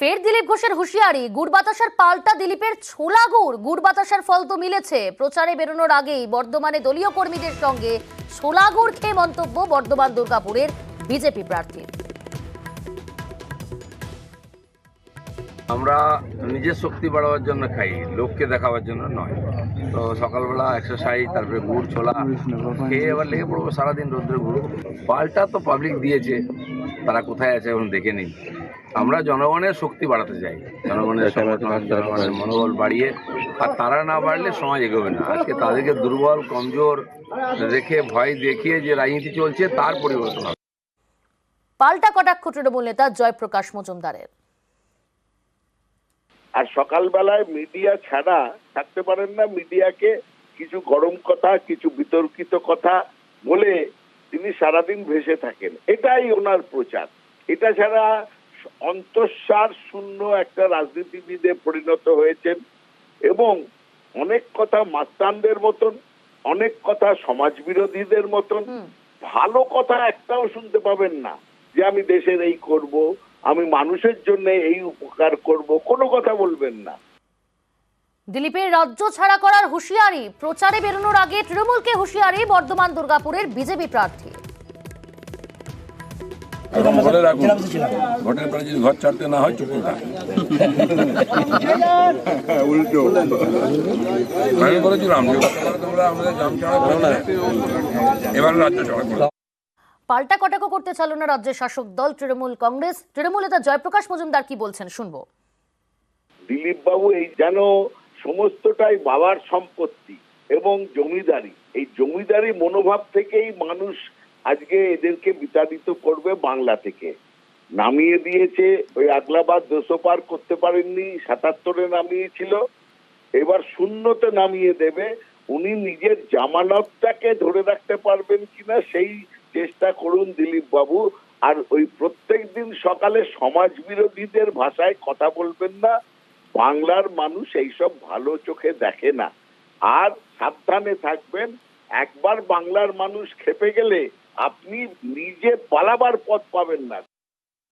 ফের দিলীপ ঘোষের হুঁশিয়ারি, গুড় বাতাসার পাল্টা দিলীপের ছোলা গুড়। গুড় বাতাসার ফল তো মিলেছে, প্রচারে বেরোনোর আগেই বর্ধমানে দলীয় কর্মীদের সঙ্গে ছোলা গুড় খেয়ে মন্তব্য বর্ধমান দুর্গাপুরের বিজেপি প্রার্থী। আমরা নিজের শক্তি বাড়াবার জন্য খাই, লোককে দেখাবার জন্য নয়। তো সকালবেলা এক্সারসাইজ, তারপরে গুড় ছোলা খেয়ে এবার লেগে পড়বো সারাদিন রোদ্রে ঘুরবো। পাল্টা তো পাবলিক দিয়েছে, তারা কোথায় আছে এখন দেখে নিন। আমরা জনগণের শক্তি বাড়াতে চাই, জনগণের সমর্থন, জনগণের মনোবল বাড়িয়ে, আর তারা না বাড়লে সমাজ এগোবে না। আজকে তাদেরকে দুর্বল কমজোর রেখে ভয় দেখিয়ে যে রাজনীতি চলছে, তার পরিবর্তন হবে। পাল্টা কটাক্ষ তৃণমূল নেতা জয়প্রকাশ মজুমদারের। আর সকালবেলায় মিডিয়া ছাড়া থাকতে পারেন না, মিডিয়াকে কিছু গরম কথা, কিছু বিতর্কিত কথা বলে তিনি সারাদিন ভেসে থাকেন, এটাই ওনার প্রচার। এটা ছাড়া অন্তঃসার শূন্য একটা রাজনীতিবিদে পরিণত হয়েছেন এবং অনেক কথা মাস্তানদের মতন, অনেক কথা সমাজ বিরোধীদের মতন। ভালো কথা একটাও শুনতে পাবেন না যে আমি দেশের এই করব, আমি মানুষের জন্য এই উপকার করব, কোনো কথা বলবেন না। দিলীপের রাজ্য ছাড়া করার হুঁশিয়ারি, প্রচারে বেরোনোর আগে তৃণমূলকে হুঁশিয়ারি বর্ধমান দুর্গাপুরের বিজেপি প্রার্থী। বলে রাখুন, ভোটের পরে যদি ঘর ছাড়তে না হয় চুপ করে উল্টো আমি বলেছিলাম তোমরা আমাদের গ্রাম ছাড়া করো না, এবার রাজ্য ছাড়া করো। পাল্টা কটাক্ষ করতে চাইল না রাজ্যের শাসক দল তৃণমূল কংগ্রেস। তৃণমূল নেতা জয়প্রকাশ মজুমদার কি বলছেন শুনবো। দিলীপ বাবু এই যেন সমস্তটাই বাবার সম্পত্তি এবং জমিদারি, এই জমিদারি মনোভাব থেকেই মানুষ আজকে এদেরকে বিতাড়িত করবে, বাংলা থেকে নামিয়ে দিয়েছে। ওই আগলাবাদ 200 পার করতে পারেননি, 77-এ নামিয়েছিল, এবার শূন্যতে নামিয়ে দেবে। উনি নিজের জামানতটাকে ধরে রাখতে পারবেন কিনা সেই চেষ্টা করুন দিলীপ বাবু। আর ওই প্রত্যেক দিন সকালে সমাজ বিরোধীদের ভাষায় কথা বলবেন না, বাংলার মানুষ এইসব ভালো চোখে দেখে না। আর সাবধানে থাকবেন, একবার বাংলার মানুষ খেপে গেলে আপনি নিজে পালাবার পথ পাবেন না।